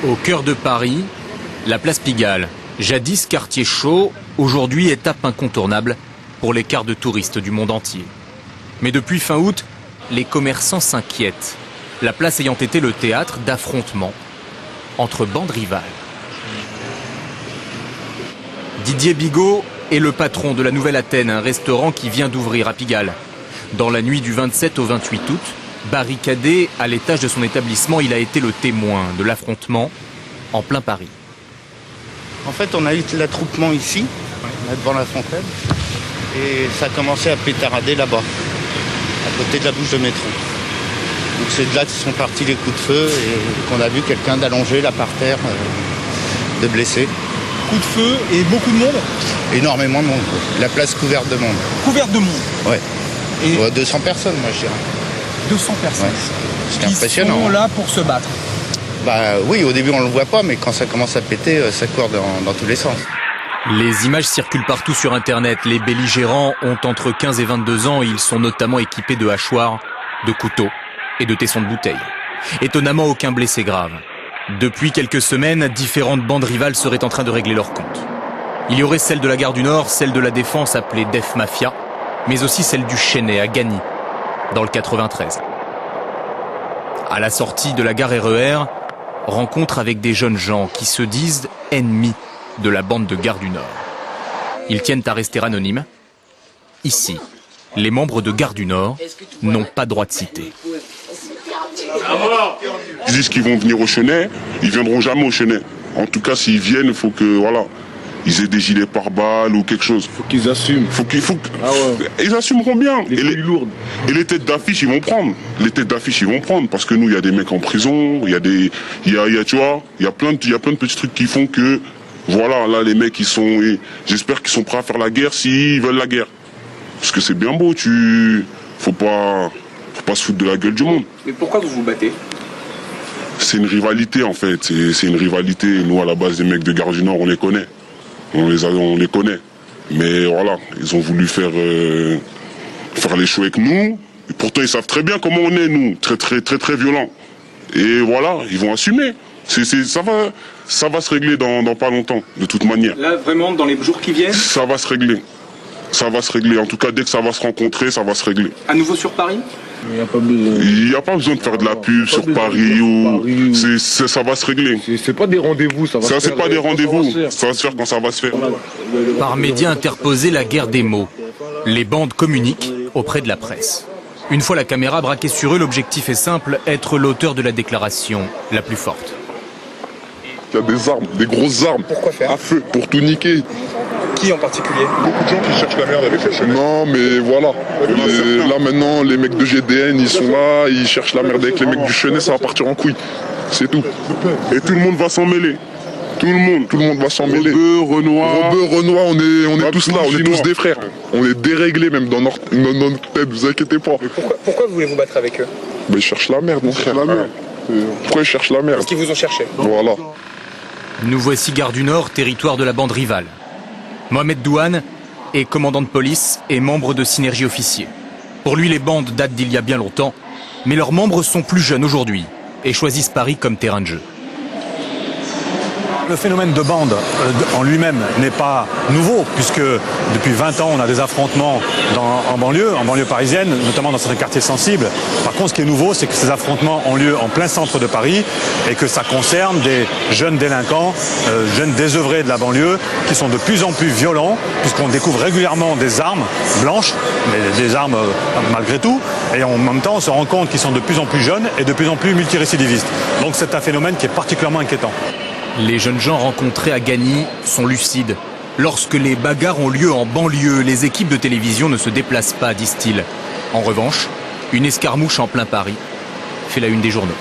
Au cœur de Paris, la place Pigalle, jadis quartier chaud, aujourd'hui étape incontournable pour les quarts de touristes du monde entier. Mais depuis fin août, les commerçants s'inquiètent, la place ayant été le théâtre d'affrontements entre bandes rivales. Didier Bigot est le patron de la Nouvelle Athènes, un restaurant qui vient d'ouvrir à Pigalle. Dans la nuit du 27 au 28 août, barricadé à l'étage de son établissement, il a été le témoin de l'affrontement en plein Paris. En fait, on a eu l'attroupement ici, là devant la fontaine, et ça a commencé à pétarader là-bas, à côté de la bouche de métro. Donc c'est de là que sont partis les coups de feu et qu'on a vu quelqu'un d'allongé là par terre, de blessé. Coups de feu et beaucoup de monde? Énormément de monde. La place couverte de monde. Couverte de monde? Ouais. Et 200 personnes, moi je dirais. 200 personnes. Ouais, c'est impressionnant. Qui sont là pour se battre? Bah oui, au début on ne le voit pas, mais quand ça commence à péter, ça court dans tous les sens. Les images circulent partout sur Internet. Les belligérants ont entre 15 et 22 ans. Ils sont notamment équipés de hachoirs, de couteaux et de tessons de bouteilles. Étonnamment, aucun blessé grave. Depuis quelques semaines, différentes bandes rivales seraient en train de régler leur compte. Il y aurait celle de la gare du Nord, celle de la Défense appelée Def Mafia, mais aussi celle du Chesnay à Gagny, dans le 93. À la sortie de la gare RER, rencontre avec des jeunes gens qui se disent ennemis de la bande de Gare du Nord. Ils tiennent à rester anonymes. Ici, les membres de Gare du Nord n'ont pas droit de citer. Ils disent qu'ils vont venir au Chesnay, ils viendront jamais au Chesnay. En tout cas, s'ils viennent, il faut que, voilà, ils aient des gilets pare-balles ou quelque chose. Faut qu'ils assument. Ils assumeront bien. Les couilles lourdes. Et les têtes d'affiche, ils vont prendre. Les têtes d'affiche, ils vont prendre. Parce que nous, il y a des mecs en prison, tu vois, il y a plein de petits trucs qui font que, voilà, là, les mecs, j'espère qu'ils sont prêts à faire la guerre s'ils veulent la guerre. Parce que c'est bien beau, faut pas se foutre de la gueule du monde. Mais pourquoi vous vous battez? C'est une rivalité en fait, c'est une rivalité. Nous à la base, les mecs de Gare du Nord, on les connaît. On les connaît. Mais voilà, ils ont voulu faire les shows avec nous. Et pourtant ils savent très bien comment on est, nous, très violents. Et voilà, ils vont assumer. Ça va se régler dans pas longtemps, de toute manière. Là, vraiment, dans les jours qui viennent? Ça va se régler. Ça va se régler. En tout cas, dès que ça va se rencontrer, ça va se régler. À nouveau sur Paris? Il n'y a pas besoin de faire de la pub sur Paris. Ça va se régler. C'est pas des rendez-vous, ça va se faire. C'est pas des rendez-vous. Ça va se faire quand ça va se faire. Par médias interposés, la guerre des mots. Les bandes communiquent auprès de la presse. Une fois la caméra braquée sur eux, l'objectif est simple, être l'auteur de la déclaration la plus forte. Il y a des armes, des grosses armes. Pourquoi faire? À feu, pour tout niquer. Qui en particulier? Beaucoup de gens qui cherchent la merde avec le Chesnay. Non, mais voilà. Là maintenant, les mecs de GDN, ils sont là, ils cherchent la merde avec les mecs du Chesnay, ça va partir en couille. C'est tout. Et tout le monde va s'en mêler. Tout le monde va s'en mêler. Rebeu, Renoir, on est tous là, on est tous des frères. On est déréglés même dans notre tête, vous inquiétez pas. Mais pourquoi vous voulez vous battre avec eux? Mais ils cherchent la merde, mon frère. Pourquoi ils cherchent la merde? Parce qu'ils vous ont cherché. Voilà. Nous voici Gare du Nord, territoire de la bande rivale. Mohamed Douane est commandant de police et membre de Synergie Officier. Pour lui, les bandes datent d'il y a bien longtemps, mais leurs membres sont plus jeunes aujourd'hui et choisissent Paris comme terrain de jeu. Le phénomène de bande en lui-même n'est pas nouveau, puisque depuis 20 ans, on a des affrontements en banlieue parisienne, notamment dans certains quartiers sensibles. Par contre, ce qui est nouveau, c'est que ces affrontements ont lieu en plein centre de Paris et que ça concerne des jeunes délinquants, jeunes désœuvrés de la banlieue, qui sont de plus en plus violents, puisqu'on découvre régulièrement des armes blanches, mais des armes malgré tout, et en même temps, on se rend compte qu'ils sont de plus en plus jeunes et de plus en plus multirécidivistes. Donc c'est un phénomène qui est particulièrement inquiétant. Les jeunes gens rencontrés à Gagny sont lucides. Lorsque les bagarres ont lieu en banlieue, les équipes de télévision ne se déplacent pas, disent-ils. En revanche, une escarmouche en plein Paris fait la une des journaux.